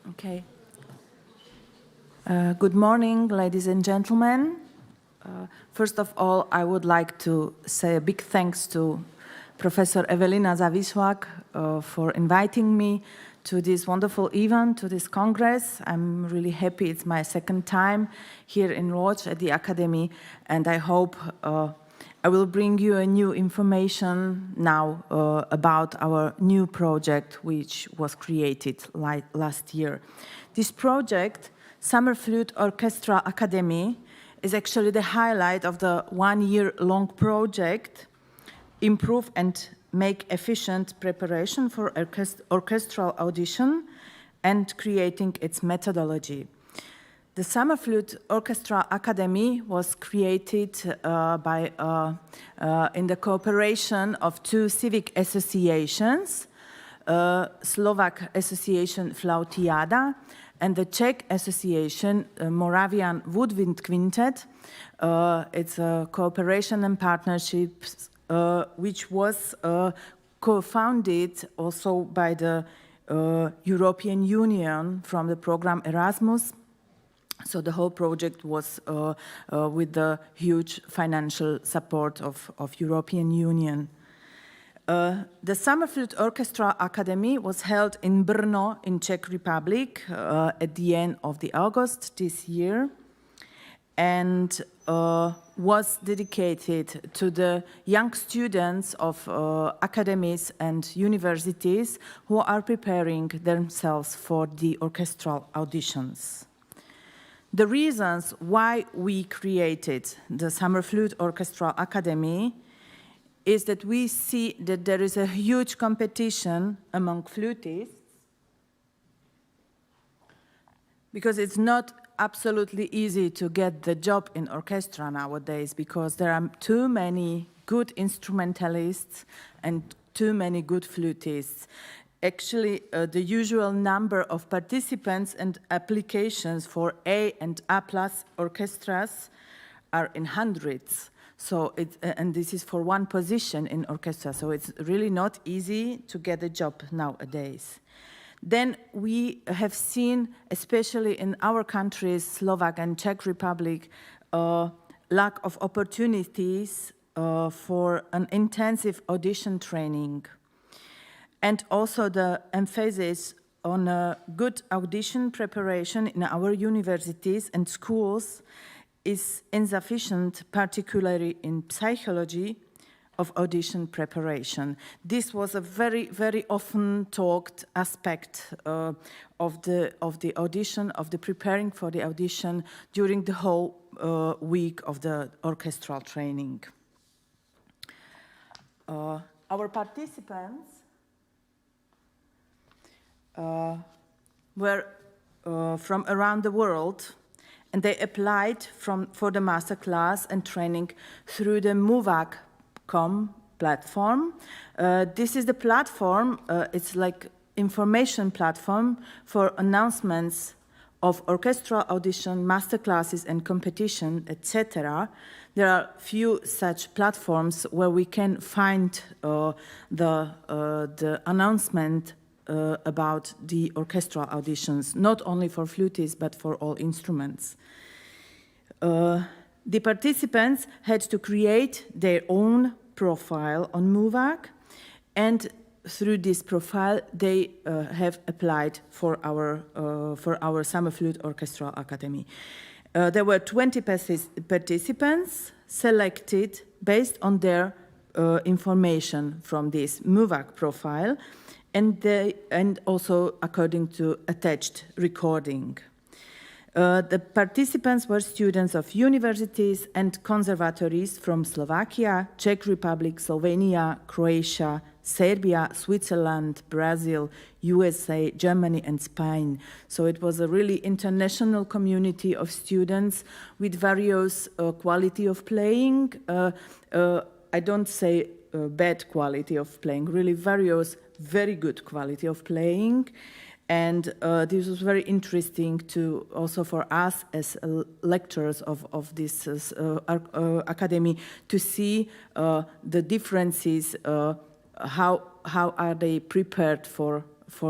Okay. Good morning, ladies and gentlemen. First of all, I would like to say a big thanks to Professor Ewelina Zawisłak for inviting me to this wonderful event, to this Congress. I'm really happy. It's my second time here in Łódź at the Academy, and I hope I will bring you a new information now about our new project, which was created last year. This project, Summer Flute Orchestra Academy, is actually the highlight of the one-year-long project, improve and make efficient preparation for orchestral audition and creating its methodology. The Summer Flute Orchestra Academy was created in the cooperation of two civic associations, Slovak Association Flautiada and the Czech Association Moravian Woodwind Quintet. It's a cooperation and partnership which was co-founded also by the European Union from the program Erasmus. So the whole project was with the huge financial support of European Union. The Summer Flute Orchestra Academy was held in Brno in Czech Republic at the end of August this year, and was dedicated to the young students of academies and universities who are preparing themselves for the orchestral auditions. The reasons why we created the Summer Flute Orchestra Academy is that we see that there is a huge competition among flutists, because it's not absolutely easy to get the job in orchestra nowadays, because there are too many good instrumentalists and too many good flutists. Actually, the usual number of participants and applications for A and A+ orchestras are in hundreds. So and this is for one position in orchestra, so it's really not easy to get a job nowadays. Then we have seen, especially in our countries, Slovak and Czech Republic, lack of opportunities for an intensive audition training. And also the emphasis on a good audition preparation in our universities and schools is insufficient, particularly in psychology of audition preparation. This was a very, very often talked aspect of the audition, of the preparing for the audition during the whole week of the orchestral training. Our participants were from around the world, and they applied for the masterclass and training through the MUVAC.com platform. This is the platform, it's like information platform for announcements of orchestral audition, masterclasses and competition, etc. There are few such platforms where we can find the announcement about the orchestral auditions, not only for flutists, but for all instruments. The participants had to create their own profile on MUVAC, and through this profile, they have applied for our Summer Flute Orchestra Academy. There were 20 participants selected based on their information from this MUVAC profile, and also according to attached recording. The participants were students of universities and conservatories from Slovakia, Czech Republic, Slovenia, Croatia, Serbia, Switzerland, Brazil, USA, Germany, and Spain. So it was a really international community of students with various quality of playing, I don't say bad quality of playing, really various, very good quality of playing. And this was very interesting to also for us as lecturers of this academy to see the differences, how are they prepared for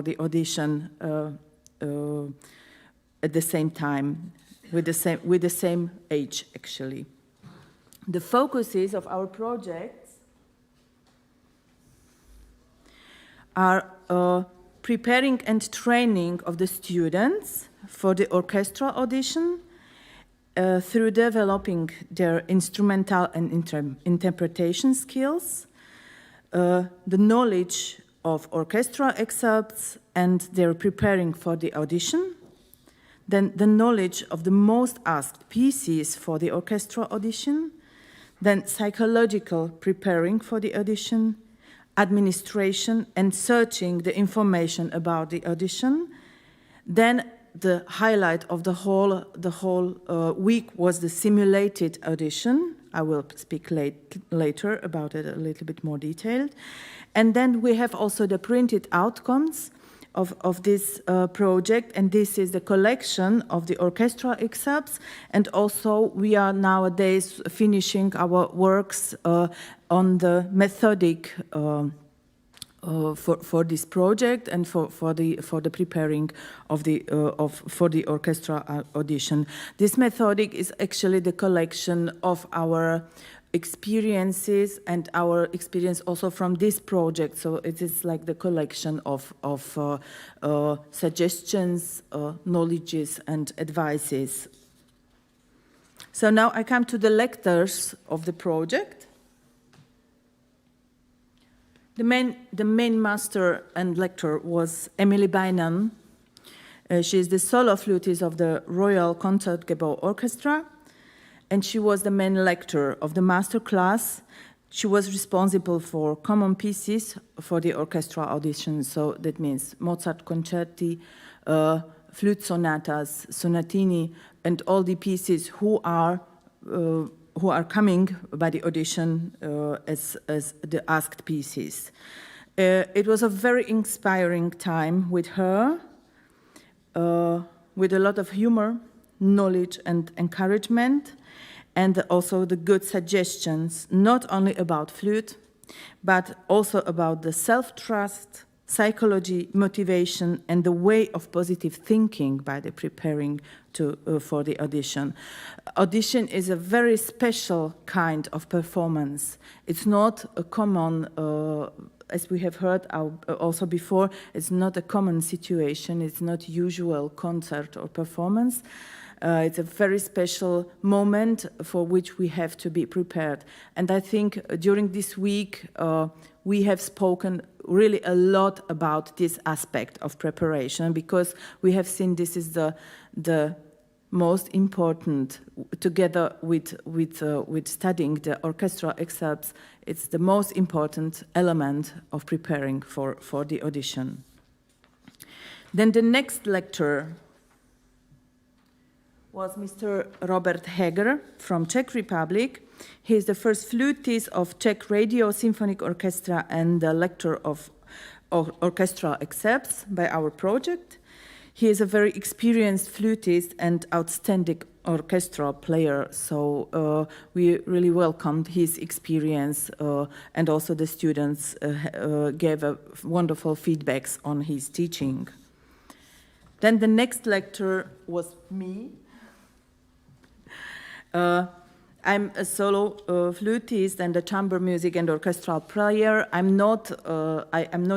the audition at the same time, with the same age actually. The focuses of our projects are preparing and training of the students for the orchestral audition through developing their instrumental and interpretation skills, the knowledge of orchestral excerpts and their preparing for the audition, then the knowledge of the most asked pieces for the orchestral audition, then psychological preparing for the audition, administration and searching the information about the audition. Then the highlight of the whole week was the simulated audition. I will speak later about it a little bit more detailed. And then we have also the printed outcomes of this project, and this is the collection of the orchestral excerpts, and also we are nowadays finishing our works on the methodic for this project and for the preparing of for the orchestral audition. This methodic is actually the collection of our experiences and our experience also from this project. So it is like the collection of suggestions, knowledges, and advices. So now I come to the lectors of the project. The main master and lector was Emily Bynum. She is the solo flutist of the Royal Concertgebouw Orchestra, and she was the main lecturer of the master class. She was responsible for common pieces for the orchestral audition, so that means Mozart concerti, flute sonatas, sonatini, and all the pieces who are coming by the audition as the asked pieces. It was a very inspiring time with her, with a lot of humor, knowledge, and encouragement, and also the good suggestions, not only about flute, but also about the self-trust, psychology, motivation, and the way of positive thinking by the preparing for the audition. Audition is a very special kind of performance. It's not a common, as we have heard also before, it's not a common situation. It's not usual concert or performance. It's a very special moment for which we have to be prepared. And I think during this week, we have spoken really a lot about this aspect of preparation, because we have seen this is the most important, together with studying the orchestral excerpts, it's the most important element of preparing for the audition. Then the next lecturer was Mr. Robert Heger from Czech Republic. He is the first flutist of Czech Radio Symphonic Orchestra and the lecturer of orchestral excerpts by our project. He is a very experienced flutist and outstanding orchestral player, so we really welcomed his experience, and also the students gave wonderful feedbacks on his teaching. Then the next lecturer was me. I'm a solo flutist and a chamber music and orchestral player. I'm not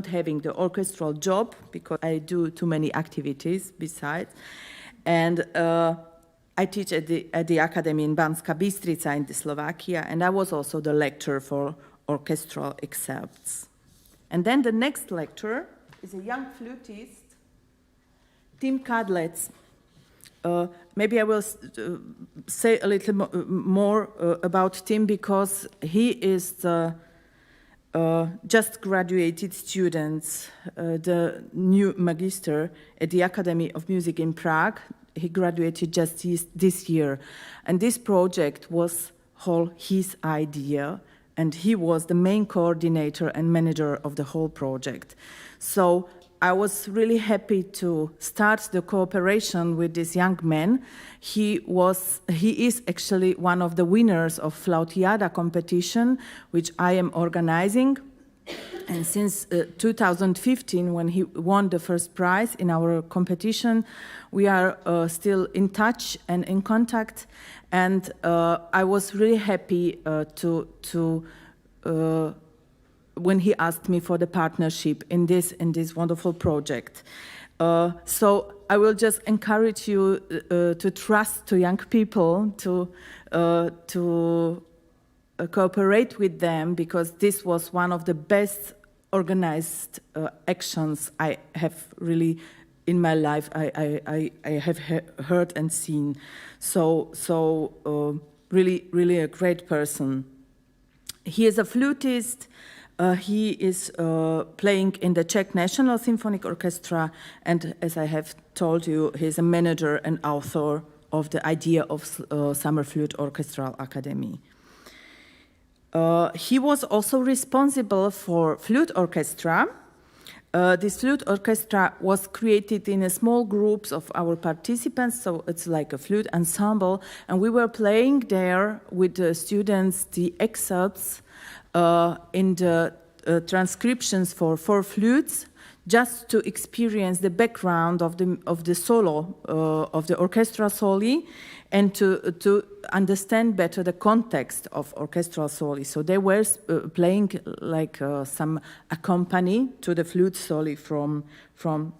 having the orchestral job because I do too many activities besides. And I teach at the academy in Banská Bystrica in Slovakia, and I was also the lecturer for orchestral excerpts. And then the next lecturer is a young flutist, Tim Kadlec. Maybe I will say a little more about Tim, because he is the just graduated student, the new magister at the Academy of Music in Prague. He graduated just this year. And this project was all his idea, and he was the main coordinator and manager of the whole project. So I was really happy to start the cooperation with this young man. He is actually one of the winners of Flautiada competition, which I am organizing. And since 2015, when he won the first prize in our competition, we are still in touch and in contact. And I was really happy when he asked me for the partnership in this wonderful project. So I will just encourage you to trust to young people, to cooperate with them, because this was one of the best organized actions I have really in my life I have heard and seen. So really a great person. He is a flutist. He is playing in the Czech National Symphonic Orchestra, and as I have told you, he's a manager and author of the idea of Summer Flute Orchestral Academy. He was also responsible for flute orchestra. This flute orchestra was created in a small groups of our participants, so it's like a flute ensemble, and we were playing there with the students the excerpts in the transcriptions for 4 flutes, just to experience the background of the solo of the orchestra soli, and to understand better the context of orchestral soli. So they were playing like some accompany to the flute soli from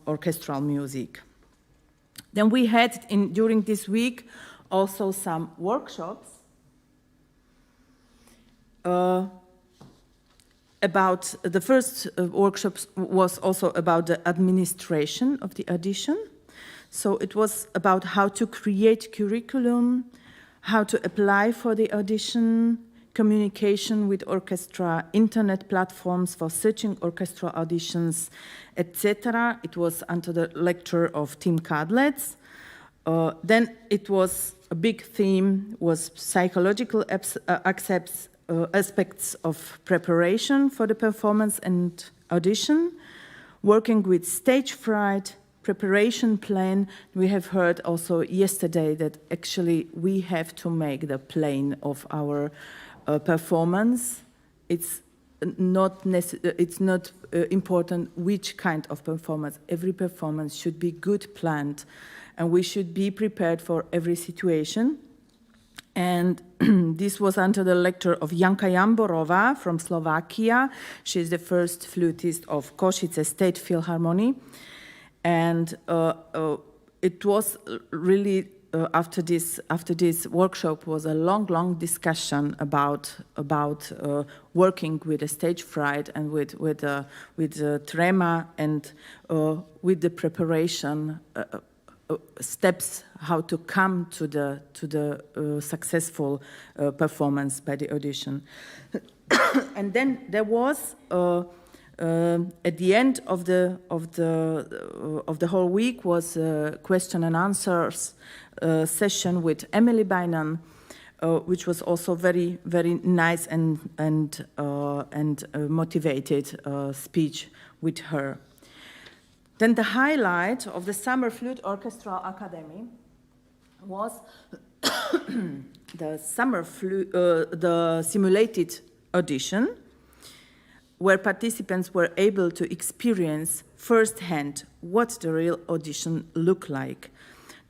orchestral music. Then we had during this week also some workshops about the first workshops was also about the administration of the audition. So it was about how to create curriculum, how to apply for the audition, communication with orchestra, internet platforms for searching orchestral auditions, etc. It was under the lecture of Tim Kadlec. Then it was a big theme was psychological aspects of preparation for the performance and audition, working with stage fright, preparation plan. We have heard also yesterday that actually we have to make the plan of our performance. It's not important which kind of performance. Every performance should be good planned, and we should be prepared for every situation. And this was under the lecture of Janka Jamborova from Slovakia. She is the first flutist of Košice State Philharmonic. And it was really, after this workshop was a long discussion about working with the stage fright and with trema and with the preparation steps how to come to the successful performance by the audition. And then there was at the end of the whole week was a question and answers session with Emily Bainan, which was also very nice and motivated speech with her. Then the highlight of the Summer Flute Orchestral Academy was the the simulated audition, where participants were able to experience firsthand what the real audition looked like.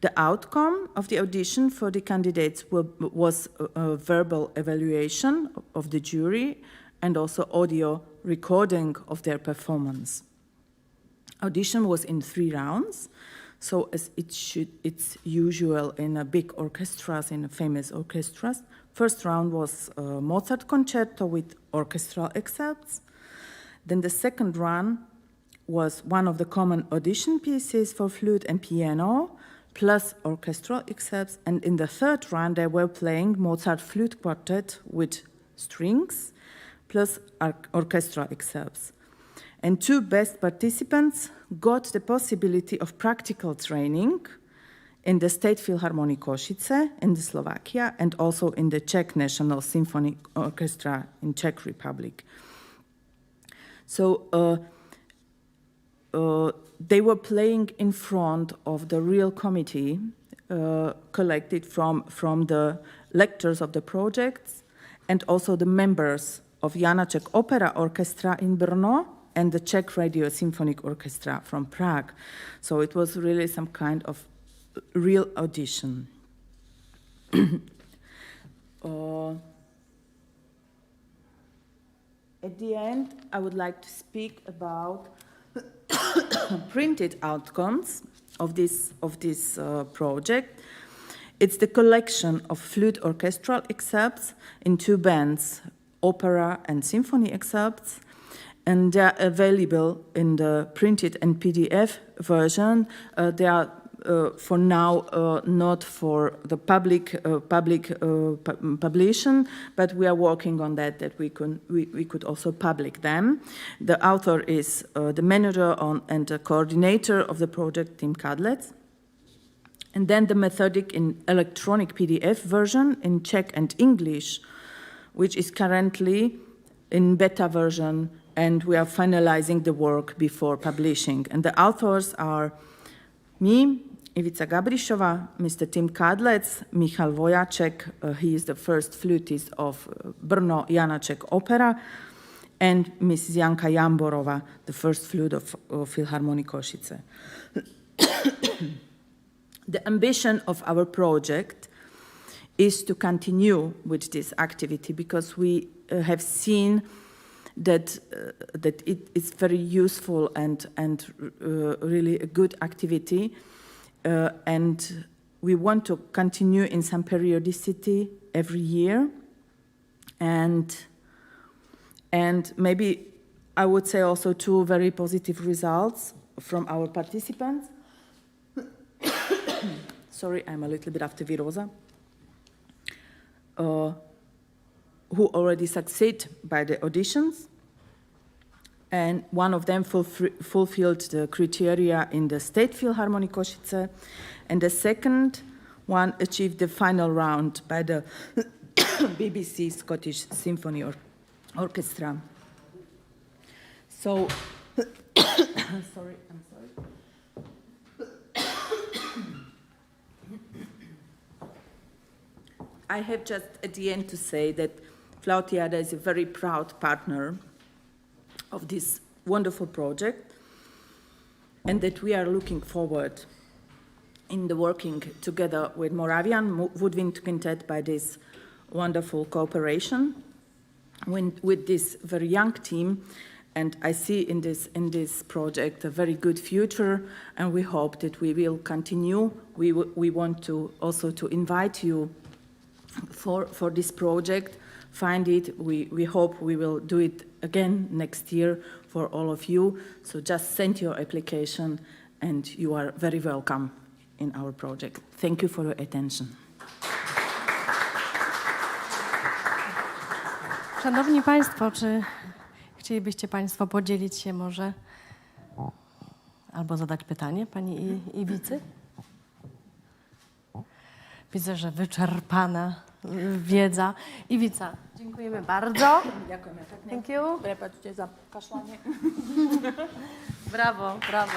The outcome of the audition for the candidates was a verbal evaluation of the jury and also audio recording of their performance. Audition was in 3 rounds, so as it's usual in a big orchestras, in famous orchestras. First round was a Mozart concerto with orchestral excerpts. Then the second run was one of the common audition pieces for flute and piano, plus orchestral excerpts. And in the third run, they were playing Mozart flute quartet with strings, plus orchestral excerpts. And 2 best participants got the possibility of practical training in the State Philharmonic Košice in Slovakia, and also in the Czech National Symphony Orchestra in Czech Republic. So they were playing in front of the real committee collected from the lectors of the projects and also the members of Janáček Opera Orchestra in Brno and the Czech Radio Symphonic Orchestra from Prague. So it was really some kind of real audition. At the end, I would like to speak about printed outcomes of this project. It's the collection of flute orchestral excerpts in 2 bands, opera and symphony excerpts, and they are available in the printed and PDF version. They are for now not for the public publication, but we are working on that we could also publish them. The author is the manager and the coordinator of the project, Tim Kadlec. And then the methodic in electronic PDF version in Czech and English, which is currently in beta version, and we are finalizing the work before publishing. And the authors are me, Ivica Gabrišová, Mr. Tim Kadlec, Michal Vojáček, he is the first flutist of Brno Janáček Opera, and Mrs. Janka Jamborova, the first flute of Philharmonic Košice. The ambition of our project is to continue with this activity because we have seen that it is very useful and really a good activity, and we want to continue in some periodicity every year, and maybe I would say also 2 very positive results from our participants. Sorry, I'm a little bit after virosa. Who already succeed by the auditions, and one of them fulfilled the criteria in the State Philharmonic Košice, and the second one achieved the final round by the BBC Scottish Symphony Orchestra. So, sorry, I'm sorry. I have just at the end to say that Flautiada is a very proud partner of this wonderful project, and that we are looking forward in the working together with Moravian Woodwind Quintet by this wonderful cooperation with this very young team. And I see in this project a very good future, and we hope that we will continue. We want to also to invite you for this project. Find it. We hope we will do it again next year for all of you. So just send your application, and you are very welcome in our project. Thank you for your attention. Szanowni Państwo, czy chcielibyście Państwo podzielić się może albo zadać pytanie Pani Iwicy? Widzę, że wyczerpana wiedza. Iwica, dziękujemy bardzo. Dziękujemy. Thank you. Prepaczcie za kaszlanie. Brawo, brawo.